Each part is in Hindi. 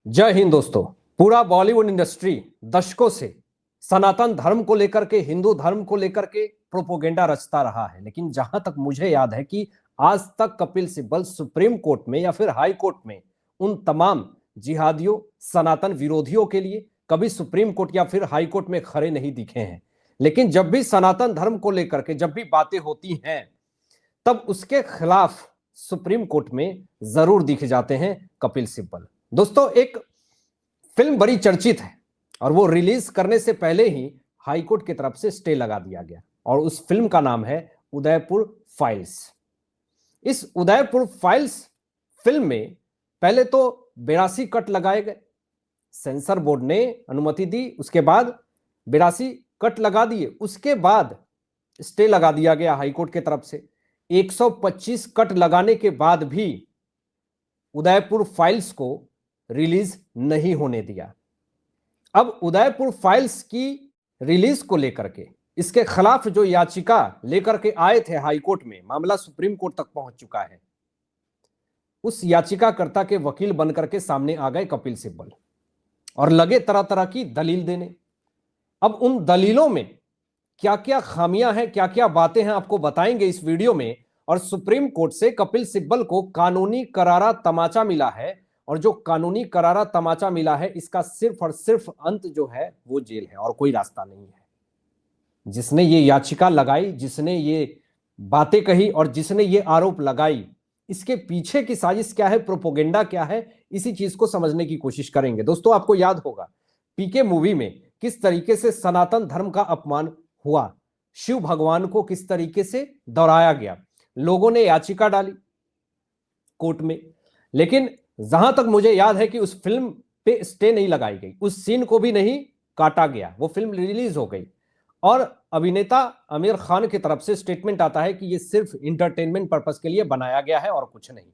जय हिंद दोस्तों। पूरा बॉलीवुड इंडस्ट्री दशकों से सनातन धर्म को लेकर के, हिंदू धर्म को लेकर के प्रोपोगेंडा रचता रहा है, लेकिन जहां तक मुझे याद है कि आज तक कपिल सिब्बल सुप्रीम कोर्ट में या फिर हाई कोर्ट में उन तमाम जिहादियों, सनातन विरोधियों के लिए कभी सुप्रीम कोर्ट या फिर हाई कोर्ट में खड़े नहीं दिखे हैं। लेकिन जब भी सनातन धर्म को लेकर के जब भी बातें होती हैं, तब उसके खिलाफ सुप्रीम कोर्ट में जरूर दिख जाते हैं कपिल सिब्बल। दोस्तों, एक फिल्म बड़ी चर्चित है और वो रिलीज करने से पहले ही हाईकोर्ट की तरफ से स्टे लगा दिया गया और उस फिल्म का नाम है उदयपुर फाइल्स। इस उदयपुर फाइल्स फिल्म में पहले तो 82 कट लगाए गए, सेंसर बोर्ड ने अनुमति दी, उसके बाद 82 कट लगा दिए, उसके बाद स्टे लगा दिया गया हाईकोर्ट की तरफ से। 125 कट लगाने के बाद भी उदयपुर फाइल्स को रिलीज नहीं होने दिया। अब उदयपुर फाइल्स की रिलीज को लेकर के, इसके खिलाफ जो याचिका लेकर के आए थे हाईकोर्ट में, मामला सुप्रीम कोर्ट तक पहुंच चुका है। उस याचिकाकर्ता के वकील बनकर के सामने आ गए कपिल सिब्बल और लगे तरह तरह की दलील देने। अब उन दलीलों में क्या क्या खामियां हैं, क्या क्या बातें हैं, आपको बताएंगे इस वीडियो में। और सुप्रीम कोर्ट से कपिल सिब्बल को कानूनी करारा तमाचा मिला है, और जो कानूनी करारा तमाचा मिला है, इसका सिर्फ और सिर्फ अंत जो है वो जेल है और कोई रास्ता नहीं है। जिसने ये याचिका लगाई, जिसने ये बातें कही और जिसने ये आरोप लगाई, इसके पीछे की साजिश क्या है, प्रोपोगेंडा क्या है, इसी चीज को समझने की कोशिश करेंगे। दोस्तों, आपको याद होगा पीके मूवी में किस तरीके से सनातन धर्म का अपमान हुआ, शिव भगवान को किस तरीके से दोहराया गया, लोगों ने याचिका डाली कोर्ट में, लेकिन जहां तक मुझे याद है कि उस फिल्म पे स्टे नहीं लगाई गई, उस सीन को भी नहीं काटा गया, वो फिल्म रिलीज हो गई। और अभिनेता आमिर खान की तरफ से स्टेटमेंट आता है कि ये सिर्फ इंटरटेनमेंट पर्पस के लिए बनाया गया है और कुछ नहीं।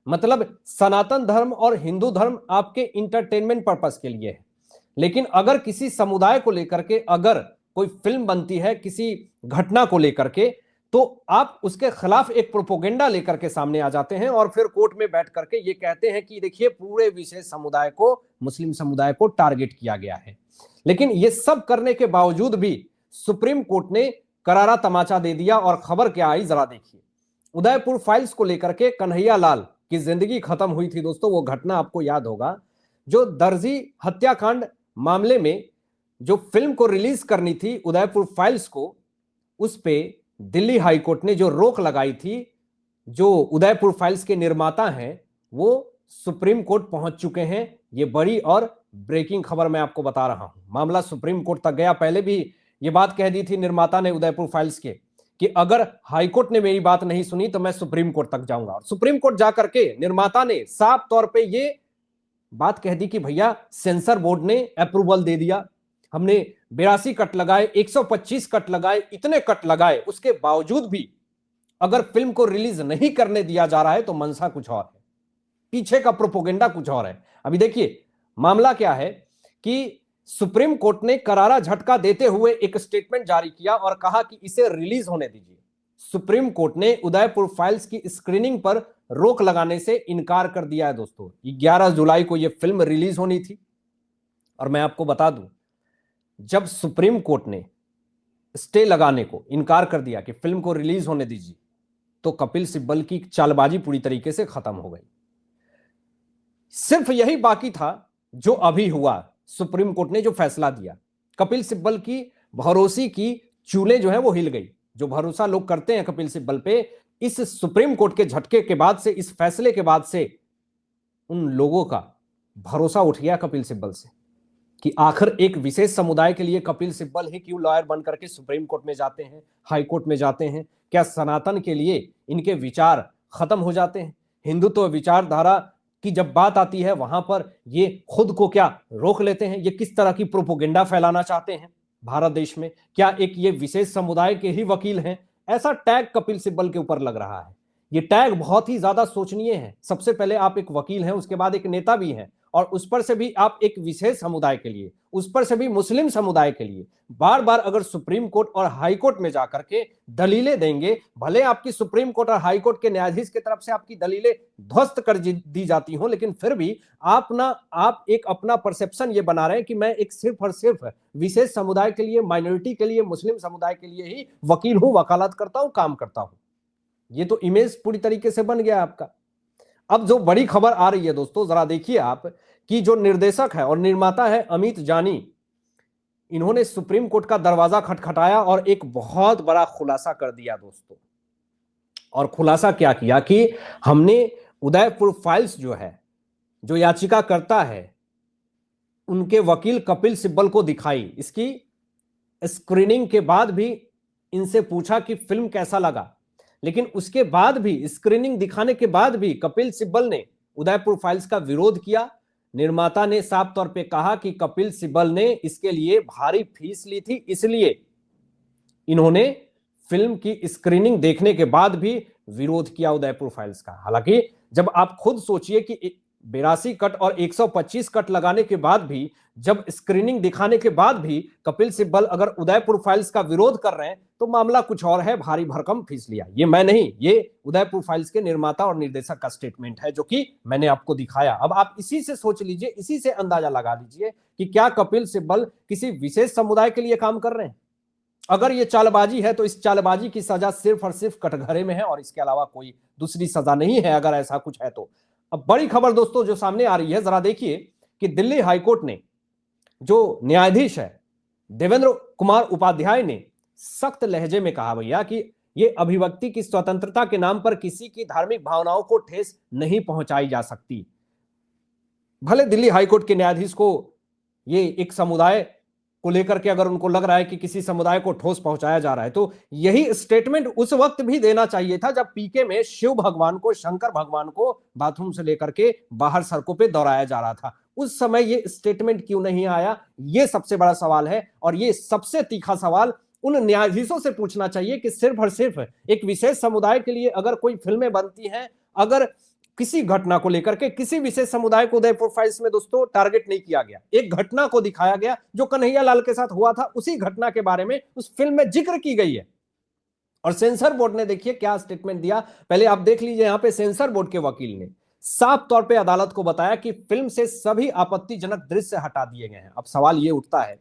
मतलब सनातन धर्म और हिंदू धर्म आपके इंटरटेनमेंट पर्पस के लिए है, लेकिन अगर किसी समुदाय को लेकर के अगर कोई फिल्म बनती है किसी घटना को लेकर के, तो आप उसके खिलाफ एक प्रोपोगेंडा लेकर के सामने आ जाते हैं और फिर कोर्ट में बैठ करके ये कहते हैं कि देखिए पूरे विशेष समुदाय को, मुस्लिम समुदाय को टारगेट किया गया है। लेकिन ये सब करने के बावजूद भी सुप्रीम कोर्ट ने करारा तमाचा दे दिया और खबर क्या आई जरा देखिए। उदयपुर फाइल्स को लेकर के कन्हैया लाल की जिंदगी खत्म हुई थी दोस्तों, वो घटना आपको याद होगा। जो दर्जी हत्याकांड मामले में जो फिल्म को रिलीज करनी थी उदयपुर फाइल्स को, उस पे दिल्ली हाई कोर्ट ने जो रोक लगाई थी, जो उदयपुर फाइल्स के निर्माता हैं वो सुप्रीम कोर्ट पहुंच चुके हैं। ये बड़ी और ब्रेकिंग खबर मैं आपको बता रहा हूं, मामला सुप्रीम कोर्ट तक गया। पहले भी ये बात कह दी थी निर्माता ने उदयपुर फाइल्स के कि अगर हाई कोर्ट ने मेरी बात नहीं सुनी तो मैं सुप्रीम कोर्ट तक जाऊंगा। और सुप्रीम कोर्ट जाकर के निर्माता ने साफ तौर पर यह बात कह दी कि भैया सेंसर बोर्ड ने अप्रूवल दे दिया, हमने 82 कट लगाए, 125 कट लगाए, इतने कट लगाए, उसके बावजूद भी अगर फिल्म को रिलीज नहीं करने दिया जा रहा है तो मंशा कुछ और है, पीछे का प्रोपोगेंडा कुछ और है। अभी देखिए मामला क्या है कि सुप्रीम कोर्ट ने करारा झटका देते हुए एक स्टेटमेंट जारी किया और कहा कि इसे रिलीज होने दीजिए। सुप्रीम कोर्ट ने उदयपुर फाइल्स की स्क्रीनिंग पर रोक लगाने से इनकार कर दिया है। दोस्तों, 11 जुलाई को यह फिल्म रिलीज होनी थी और मैं आपको बता दूं, जब सुप्रीम कोर्ट ने स्टे लगाने को इनकार कर दिया कि फिल्म को रिलीज होने दीजिए, तो कपिल सिब्बल की चालबाजी पूरी तरीके से खत्म हो गई। सिर्फ यही बाकी था जो अभी हुआ, सुप्रीम कोर्ट ने जो फैसला दिया, कपिल सिब्बल की भरोसे की चूलें जो है वो हिल गई। जो भरोसा लोग करते हैं कपिल सिब्बल पे, इस सुप्रीम कोर्ट के झटके के बाद से, इस फैसले के बाद से उन लोगों का भरोसा उठ गया कपिल सिब्बल से कि आखिर एक विशेष समुदाय के लिए कपिल सिब्बल ही क्यों लॉयर बनकर के सुप्रीम कोर्ट में जाते हैं, हाई कोर्ट में जाते हैं। क्या सनातन के लिए इनके विचार खत्म हो जाते हैं? हिंदुत्व विचारधारा की जब बात आती है वहां पर ये खुद को क्या रोक लेते हैं? ये किस तरह की प्रोपोगेंडा फैलाना चाहते हैं भारत देश में? क्या एक ये विशेष समुदाय के ही वकील हैं? ऐसा टैग कपिल सिब्बल के ऊपर लग रहा है। ये टैग बहुत ही ज्यादा सोचनीय है। सबसे पहले आप एक वकील हैं, उसके बाद एक नेता भी हैं, और उस पर से भी आप एक विशेष समुदाय के लिए, उस पर से भी मुस्लिम समुदाय के लिए बार बार अगर सुप्रीम कोर्ट और हाई कोर्ट में जाकर के दलीलें देंगे, भले आपकी सुप्रीम कोर्ट और हाई कोर्ट के न्यायाधीश की तरफ से आपकी दलीलें ध्वस्त कर दी जाती हों, लेकिन फिर भी आप एक अपना परसेप्शन ये बना रहे हैं कि मैं एक सिर्फ और सिर्फ विशेष समुदाय के लिए, माइनॉरिटी के लिए, मुस्लिम समुदाय के लिए ही वकील हूं, वकालत करता हूं, काम करता हूं। ये तो इमेज पूरी तरीके से बन गया आपका। अब जो बड़ी खबर आ रही है दोस्तों, जरा देखिए आप कि जो निर्देशक है और निर्माता है अमित जानी, इन्होंने सुप्रीम कोर्ट का दरवाजा खटखटाया और एक बहुत बड़ा खुलासा कर दिया दोस्तों। और खुलासा क्या किया कि हमने उदयपुर फाइल्स जो है, जो याचिका करता है, उनके वकील कपिल सिब्बल को दिखाई। इसकी स्क्रीनिंग के बाद भी इनसे पूछा कि फिल्म कैसा लगा, लेकिन उसके बाद भी, स्क्रीनिंग दिखाने के बाद भी कपिल सिब्बल ने उदयपुर फाइल्स का विरोध किया। निर्माता ने साफ तौर पे कहा कि कपिल सिब्बल ने इसके लिए भारी फीस ली थी, इसलिए इन्होंने फिल्म की स्क्रीनिंग देखने के बाद भी विरोध किया उदयपुर फाइल्स का। हालांकि जब आप खुद सोचिए कि 82 कट और 125 कट लगाने के बाद भी, जब स्क्रीनिंग दिखाने के बाद भी कपिल सिब्बल अगर उदयपुर फाइल्स का विरोध कर रहे हैं तो मामला कुछ और है, भारी भरकम फीस लिया। ये मैं नहीं, ये उदयपुर फाइल्स के निर्माता और निर्देशक का स्टेटमेंट है, जो कि मैंने आपको दिखाया। अब आप इसी से सोच लीजिए, इसी से अंदाजा लगा लीजिए कि क्या कपिल सिब्बल किसी विशेष समुदाय के लिए काम कर रहे हैं। अगर ये चालबाजी है तो इस चालबाजी की सजा सिर्फ और सिर्फ कटघरे में है और इसके अलावा कोई दूसरी सजा नहीं है, अगर ऐसा कुछ है तो। अब बड़ी खबर दोस्तों जो सामने आ रही है, जरा देखिए कि दिल्ली हाईकोर्ट ने, जो न्यायाधीश है देवेंद्र कुमार उपाध्याय ने सख्त लहजे में कहा भैया कि ये अभिव्यक्ति की स्वतंत्रता के नाम पर किसी की धार्मिक भावनाओं को ठेस नहीं पहुंचाई जा सकती। भले दिल्ली हाईकोर्ट के न्यायाधीश को ये एक समुदाय को लेकर के अगर उनको लग रहा है कि किसी समुदाय को ठोस पहुंचाया जा रहा है, तो यही स्टेटमेंट उस वक्त भी देना चाहिए था जब पीके में शिव भगवान को, शंकर भगवान को बाथरूम से लेकर के बाहर सड़कों पे दौड़ाया जा रहा था। उस समय ये स्टेटमेंट क्यों नहीं आया, ये सबसे बड़ा सवाल है। और ये सबसे तीखा सवाल उन न्यायाधीशों से पूछना चाहिए कि सिर्फ और सिर्फ एक विशेष समुदाय के लिए अगर कोई फिल्में बनती हैं, अगर किसी घटना को लेकर के किसी विशेष समुदाय को उदयपुर फाइल्स में दोस्तों टारगेट नहीं किया गया, एक घटना को दिखाया गया जो कन्हैया लाल के साथ हुआ था, उसी घटना के बारे में उस फिल्म में जिक्र की गई है। और सेंसर बोर्ड ने देखिए क्या स्टेटमेंट दिया, पहले आप देख लीजिए। यहां पे सेंसर बोर्ड के वकील ने साफ तौर पे अदालत को बताया कि फिल्म से सभी आपत्तिजनक दृश्य हटा दिए गए हैं। अब सवाल यह उठता है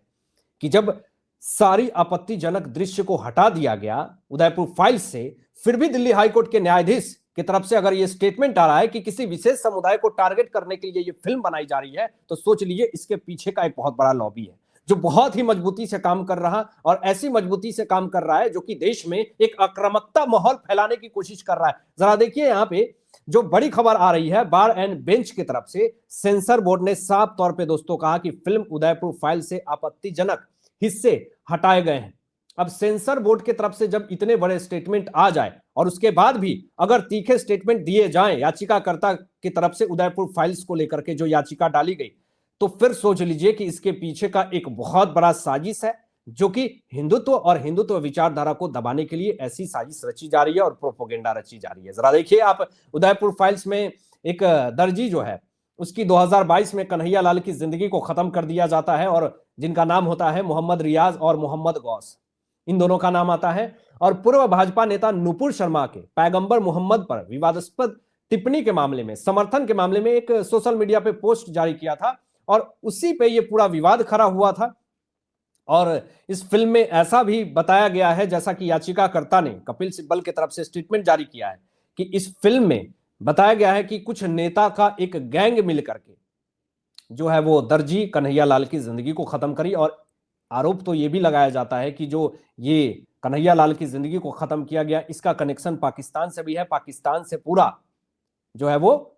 कि जब सारी आपत्तिजनक दृश्य को हटा दिया गया उदयपुर फाइल्स से, फिर भी दिल्ली हाईकोर्ट के न्यायाधीश की तरफ से अगर ये स्टेटमेंट आ रहा है कि किसी विशेष समुदाय को टारगेट करने के लिए ये फिल्म बनाई जा रही है, तो सोच लीजिए इसके पीछे का एक बहुत बड़ा लॉबी है जो बहुत ही मजबूती से काम कर रहा, और ऐसी मजबूती से काम कर रहा है जो कि देश में एक आक्रामकता माहौल फैलाने की कोशिश कर रहा है। जरा देखिए यहाँ पे जो बड़ी खबर आ रही है बार एंड बेंच की तरफ से, सेंसर बोर्ड ने साफ तौर पर दोस्तों कहा कि फिल्म उदयपुर फाइल से आपत्तिजनक हिस्से हटाए गए हैं। अब सेंसर बोर्ड की तरफ से जब इतने बड़े स्टेटमेंट आ जाए और उसके बाद भी अगर तीखे स्टेटमेंट दिए जाएं याचिकाकर्ता की तरफ से उदयपुर फाइल्स को लेकर के जो याचिका डाली गई, तो फिर सोच लीजिए कि इसके पीछे का एक बहुत बड़ा साजिश है, जो कि हिंदुत्व और हिंदुत्व विचारधारा को दबाने के लिए ऐसी साजिश रची जा रही है और प्रोपोगेंडा रची जा रही है। जरा देखिए आप, उदयपुर फाइल्स में एक दर्जी जो है उसकी 2022 में कन्हैया लाल की जिंदगी को खत्म कर दिया जाता है, और जिनका नाम होता है मोहम्मद रियाज और मोहम्मद गौस, इन दोनों का नाम आता है। और पूर्व भाजपा नेता नुपुर शर्मा के पैगंबर मोहम्मद पर विवादास्पद टिप्पणी के मामले में, समर्थन के मामले में एक सोशल मीडिया पे पोस्ट जारी किया था और उसी पे ये पूरा विवाद खड़ा हुआ था। और इस फिल्म में ऐसा भी बताया गया है, जैसा कि याचिकाकर्ता ने कपिल सिब्बल की तरफ से स्टेटमेंट जारी किया है, कि इस फिल्म में बताया गया है कि कुछ नेता का एक गैंग मिलकर के जो है वो दर्जी कन्हैया लाल की जिंदगी को खत्म करी। और आरोप तो ये भी लगाया जाता है कि जो ये कन्हैया लाल की जिंदगी को खत्म किया गया, इसका कनेक्शन पाकिस्तान से भी है, पाकिस्तान से पूरा जो है वो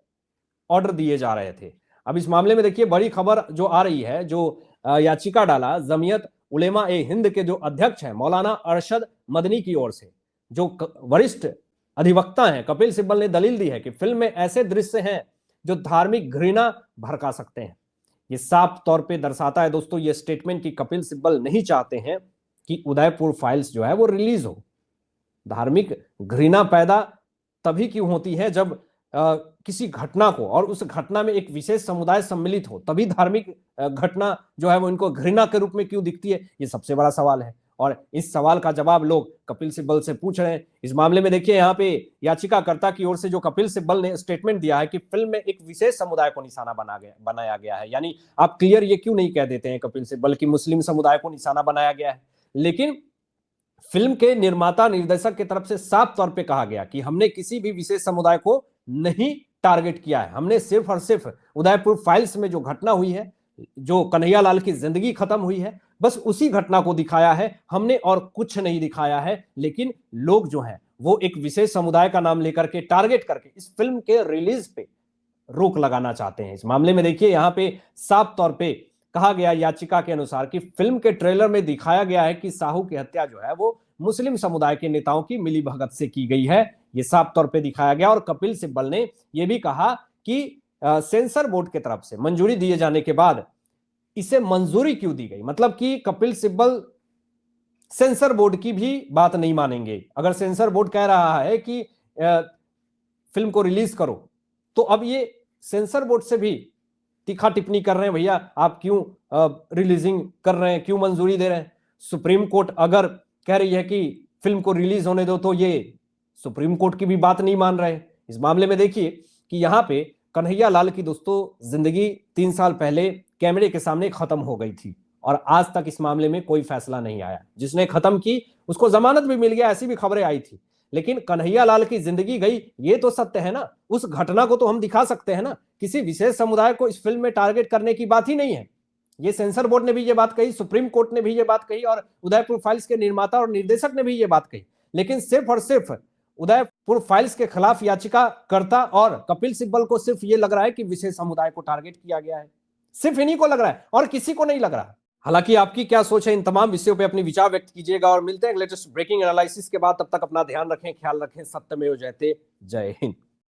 ऑर्डर दिए जा रहे थे। अब इस मामले में देखिए बड़ी खबर जो आ रही है, जो याचिका डाला जमीयत उलेमा ए हिंद के जो अध्यक्ष हैं मौलाना अरशद मदनी की ओर से, जो वरिष्ठ अधिवक्ता हैं, कपिल सिब्बल ने दलील दी है कि फिल्म में ऐसे दृश्य हैं जो धार्मिक घृणा भड़का सकते हैं। ये साफ तौर पे दर्शाता है दोस्तों ये स्टेटमेंट कि कपिल सिब्बल नहीं चाहते हैं कि उदयपुर फाइल्स जो है वो रिलीज हो। धार्मिक घृणा पैदा तभी क्यों होती है जब किसी घटना को और उस घटना में एक विशेष समुदाय सम्मिलित हो, तभी धार्मिक घटना जो है वो इनको घृणा के रूप में क्यों दिखती है, ये सबसे बड़ा सवाल है। और इस सवाल का जवाब लोग कपिल सिब्बल से पूछ रहे हैं। इस मामले में देखिए यहाँ पे याचिकाकर्ता की ओर से जो कपिल सिब्बल ने स्टेटमेंट दिया है कि फिल्म में एक विशेष समुदाय को निशाना बनाया गया है, यानी आप क्लियर ये क्यों नहीं कह देते हैं कपिल सिब्बल कि मुस्लिम समुदाय को निशाना बनाया गया है। लेकिन फिल्म के निर्माता निर्देशक की तरफ से साफ तौर पे कहा गया कि हमने किसी भी विशेष समुदाय को नहीं टारगेट किया है, हमने सिर्फ और सिर्फ उदयपुर फाइल्स में जो घटना हुई है, जो कन्हैयालाल की जिंदगी खत्म हुई है, बस उसी घटना को दिखाया है हमने और कुछ नहीं दिखाया है। लेकिन लोग जो हैं वो एक विशेष समुदाय का नाम लेकर के टारगेट करके इस फिल्म के रिलीज पे रोक लगाना चाहते हैं। इस मामले में देखिए यहाँ पे साफ तौर पे कहा गया याचिका के अनुसार कि फिल्म के ट्रेलर में दिखाया गया है कि साहू की हत्या जो है वो मुस्लिम समुदाय के नेताओं की मिलीभगत से की गई है, ये साफ तौर पे दिखाया गया। और कपिल सिब्बल ने यह भी कहा कि सेंसर बोर्ड की तरफ से मंजूरी दिए जाने के बाद इसे मंजूरी क्यों दी गई, मतलब कि कपिल सिब्बल सेंसर बोर्ड की भी बात नहीं मानेंगे। अगर सेंसर बोर्ड कह रहा है कि फिल्म को रिलीज करो, तो अब ये सेंसर बोर्ड से भी तीखा टिप्पणी कर रहे हैं, भैया आप क्यों रिलीजिंग कर रहे हैं, क्यों मंजूरी दे रहे हैं। सुप्रीम कोर्ट अगर कह रही है कि फिल्म को रिलीज होने दो, तो ये सुप्रीम कोर्ट की भी बात नहीं मान रहे। इस मामले में देखिए कि यहां पे कन्हैयालाल की दोस्तों जिंदगी 3 साल पहले कैमरे के सामने खत्म हो गई थी और आज तक इस मामले में कोई फैसला नहीं आया। जिसने खत्म की उसको जमानत भी मिल गया, ऐसी भी खबरें आई थी, लेकिन कन्हैयालाल की जिंदगी गई, ये तो सत्य है ना। उस घटना को तो हम दिखा सकते हैं ना, किसी विशेष समुदाय को इस फिल्म में टारगेट करने की बात ही नहीं है। ये सेंसर बोर्ड ने भी ये बात कही, सुप्रीम कोर्ट ने भी ये बात कही और उदयपुर फाइल्स के निर्माता और निर्देशक ने भी ये बात कही। लेकिन सिर्फ और सिर्फ उदयपुर फाइल्स के खिलाफ याचिकाकर्ता और कपिल सिब्बल को सिर्फ ये लग रहा है कि विशेष समुदाय को टारगेट किया गया है, सिर्फ इन्हीं को लग रहा है और किसी को नहीं लग रहा। हालांकि आपकी क्या सोच है, इन तमाम विषयों पे अपने विचार व्यक्त कीजिएगा और मिलते हैं लेटेस्ट ब्रेकिंग एनालिसिस के बाद। तब तक अपना ध्यान रखें, ख्याल रखें। सत्यमेव जयते। जय हिंद।